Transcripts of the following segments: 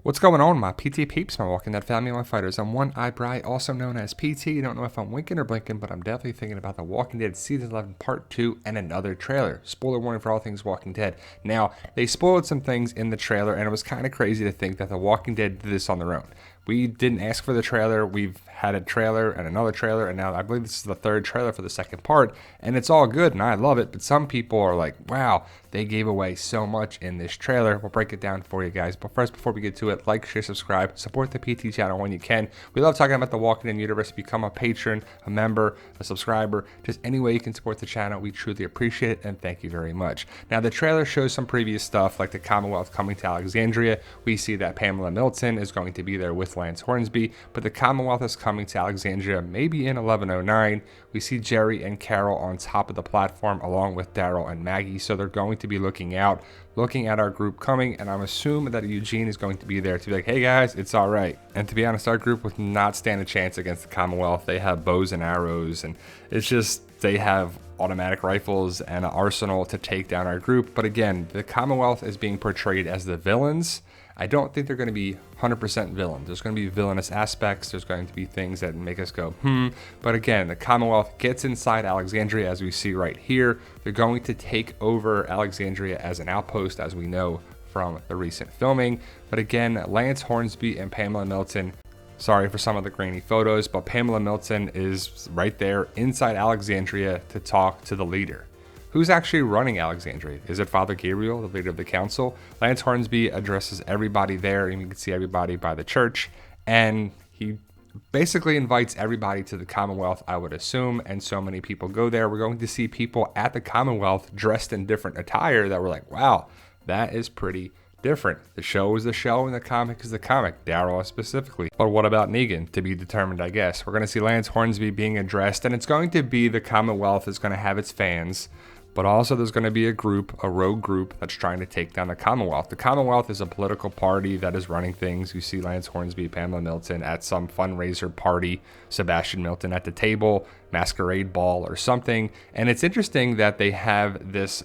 What's going on, my PT peeps, my Walking Dead family, my fighters? I'm One Eye Bright, also known as PT. Don't know if I'm winking or blinking, but I'm definitely thinking about The Walking Dead Season 11 Part 2 and another trailer. Spoiler warning for all things Walking Dead. Now, they spoiled some things in the trailer, and it was kind of crazy to think that The Walking Dead did this on their own. We didn't ask for the trailer. We've had a trailer and another trailer, and now I believe this is the third trailer for the second part, and it's all good, and I love it, but some people are like, wow, they gave away so much in this trailer. We'll break it down for you guys, but first, before we get to it, like, share, subscribe, support the PT channel when you can. We love talking about the Walking Dead universe. Become a patron, a member, a subscriber, just any way you can support the channel. We truly appreciate it, and thank you very much. Now, the trailer shows some previous stuff, like the Commonwealth coming to Alexandria. We see that Pamela Milton is going to be there with Lance Hornsby, but the Commonwealth is coming to Alexandria maybe in 1109. We see Jerry and Carol on top of the platform along with Daryl and Maggie, so they're going to be looking out, looking at our group coming, and I'm assuming that Eugene is going to be there to be like, hey guys, it's all right. And to be honest, our group would not stand a chance against the Commonwealth. They have bows and arrows, and it's just, they have automatic rifles and an arsenal to take down our group. But again, the Commonwealth is being portrayed as the villains. I don't think they're going to be 100% villain. There's going to be villainous aspects. There's going to be things that make us go, But again, the Commonwealth gets inside Alexandria, as we see right here. They're going to take over Alexandria as an outpost, as we know from the recent filming. But again, Lance Hornsby and Pamela Milton, sorry for some of the grainy photos, but Pamela Milton is right there inside Alexandria to talk to the leader. Who's actually running Alexandria? Is it Father Gabriel, the leader of the council? Lance Hornsby addresses everybody there, and you can see everybody by the church, and he basically invites everybody to the Commonwealth, I would assume, and so many people go there. We're going to see people at the Commonwealth dressed in different attire that we're like, wow, that is pretty different. The show is the show and the comic is the comic, Daryl specifically. But what about Negan? To be determined, I guess. We're going to see Lance Hornsby being addressed, and it's going to be the Commonwealth is going to have its fans, but also there's going to be a group, a rogue group, that's trying to take down the Commonwealth. The Commonwealth is a political party that is running things. You see Lance Hornsby, Pamela Milton at some fundraiser party, Sebastian Milton at the table, masquerade ball or something. And it's interesting that they have this,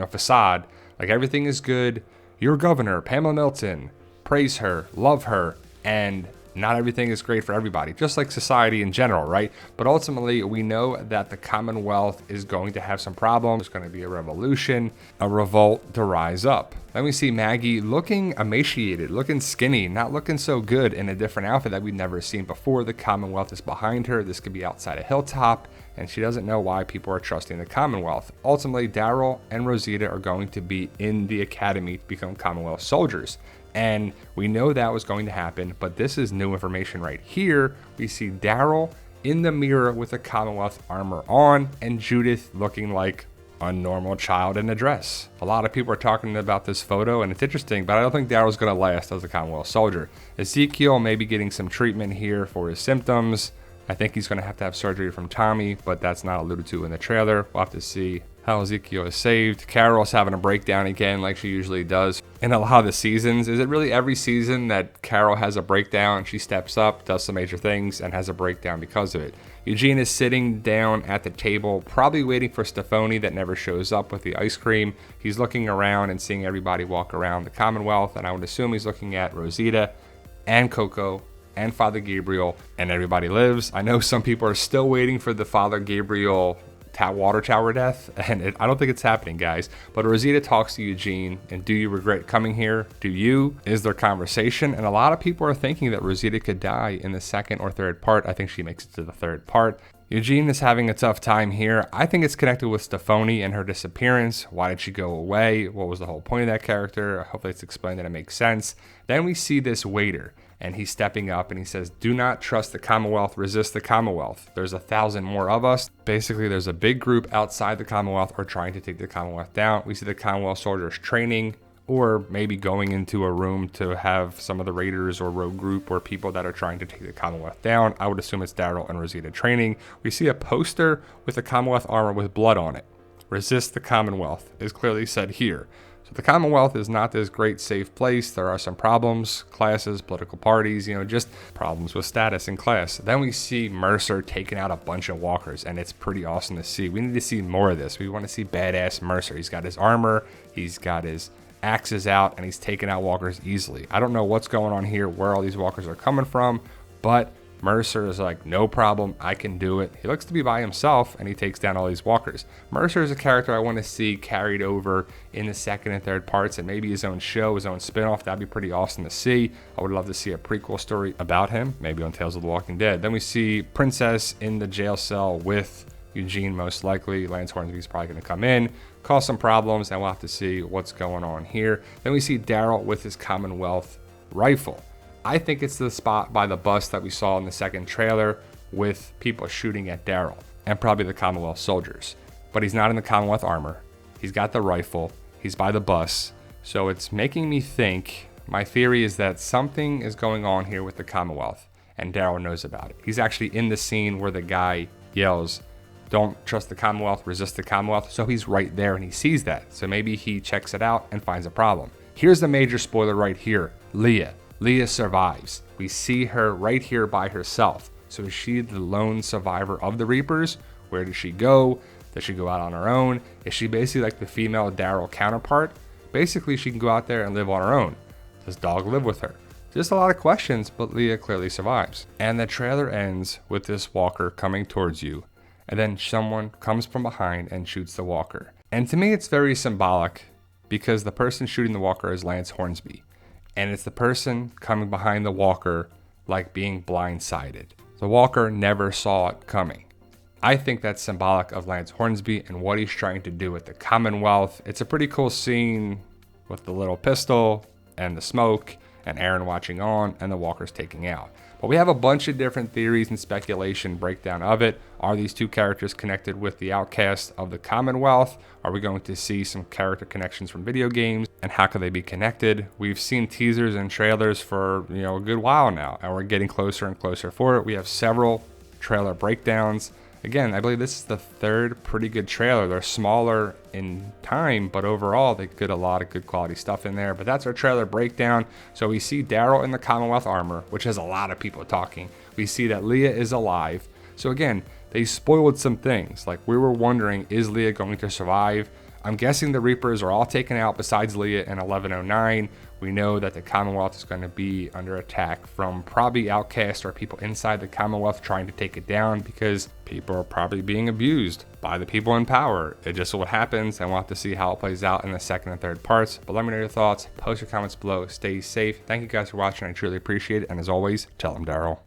facade, like everything is good. Your governor, Pamela Milton, praise her, love her, and not everything is great for everybody, just like society in general, right? But ultimately, we know that the Commonwealth is going to have some problems. There's going to be a revolution, a revolt to rise up. Then we see Maggie looking emaciated, looking skinny, not looking so good in a different outfit that we've never seen before. The Commonwealth is behind her. This could be outside a hilltop, and she doesn't know why people are trusting the Commonwealth. Ultimately, Daryl and Rosita are going to be in the academy to become Commonwealth soldiers. And we know that was going to happen, but this is new information right here. We see Daryl in the mirror with the Commonwealth armor on, and Judith looking like a normal child in a dress. A lot of people are talking about this photo, and it's interesting, but I don't think Daryl's going to last as a Commonwealth soldier. Ezekiel may be getting some treatment here for his symptoms. I think he's going to have surgery from Tommy, but that's not alluded to in the trailer. We'll have to see how Ezekiel is saved. Carol's having a breakdown again like she usually does in a lot of the seasons. Is it really every season that Carol has a breakdown? She steps up, does some major things, and has a breakdown because of it. Eugene is sitting down at the table, probably waiting for Stephanie that never shows up with the ice cream. He's looking around and seeing everybody walk around the Commonwealth, and I would assume he's looking at Rosita and Coco and Father Gabriel, and everybody lives. I know some people are still waiting for the Father Gabriel water tower death, and I don't think it's happening, guys. But Rosita talks to Eugene, and do you regret coming here? Do you? Is there conversation? And a lot of people are thinking that Rosita could die in the second or third part. I think she makes it to the third part. Eugene is having a tough time here. I think it's connected with Stephanie and her disappearance. Why did she go away? What was the whole point of that character? Hopefully it's explained that it makes sense. Then we see this waiter, and he's stepping up and he says, do not trust the Commonwealth, resist the Commonwealth. There's 1,000 more of us. Basically, there's a big group outside the Commonwealth or trying to take the Commonwealth down. We see the Commonwealth soldiers training, or maybe going into a room to have some of the raiders or rogue group or people that are trying to take the Commonwealth down. I would assume it's Daryl and Rosita training. We see a poster with the Commonwealth armor with blood on it. Resist the Commonwealth is clearly said here. So the Commonwealth is not this great safe place. There are some problems, classes, political parties, just problems with status and class. Then we see Mercer taking out a bunch of walkers, and it's pretty awesome to see. We need to see more of this. We want to see badass Mercer. He's got his armor, he's got his axes out and he's taking out walkers easily. I don't know what's going on here, where all these walkers are coming from, but Mercer is like, no problem, I can do it. He looks to be by himself and he takes down all these walkers. Mercer is a character I want to see carried over in the second and third parts, and maybe his own show, his own spinoff. That'd be pretty awesome to see. I would love to see a prequel story about him, maybe on Tales of the Walking Dead. Then we see Princess in the jail cell with Eugene, most likely. Lance Hornsby's probably going to come in, cause some problems, and we'll have to see what's going on here. Then we see Daryl with his Commonwealth rifle. I think it's the spot by the bus that we saw in the second trailer with people shooting at Daryl and probably the Commonwealth soldiers. But he's not in the Commonwealth armor. He's got the rifle. He's by the bus. So it's making me think, my theory is that something is going on here with the Commonwealth and Daryl knows about it. He's actually in the scene where the guy yells, "Don't trust the Commonwealth, resist the Commonwealth." So he's right there and he sees that. So maybe he checks it out and finds a problem. Here's the major spoiler right here. Leah survives. We see her right here by herself. So is she the lone survivor of the Reapers? Where does she go? Does she go out on her own? Is she basically like the female Daryl counterpart? Basically, she can go out there and live on her own. Does Dog live with her? Just a lot of questions, but Leah clearly survives. And the trailer ends with this walker coming towards you, and then someone comes from behind and shoots the walker. And to me, it's very symbolic because the person shooting the walker is Lance Hornsby. And it's the person coming behind the walker like being blindsided. The walker never saw it coming. I think that's symbolic of Lance Hornsby and what he's trying to do with the Commonwealth. It's a pretty cool scene with the little pistol and the smoke and Aaron watching on and the walkers taking out. But we have a bunch of different theories and speculation breakdown of it. Are these two characters connected with the outcast of the Commonwealth? Are we going to see some character connections from video games? And how could they be connected? We've seen teasers and trailers for a good while now, and we're getting closer and closer for it. We have several trailer breakdowns. Again, I believe this is the third pretty good trailer. They're smaller in time, but overall they get a lot of good quality stuff in there. But that's our trailer breakdown. So we see Daryl in the Commonwealth armor, which has a lot of people talking. We see that Leah is alive. So again, they spoiled some things. Like, we were wondering, is Leah going to survive? I'm guessing the Reapers are all taken out besides Leah in 1109. We know that the Commonwealth is going to be under attack from probably outcasts or people inside the Commonwealth trying to take it down because people are probably being abused by the people in power. It just what happens, and we'll have to see how it plays out in the second and third parts. But let me know your thoughts. Post your comments below. Stay safe. Thank you guys for watching. I truly appreciate it. And as always, tell them Daryl.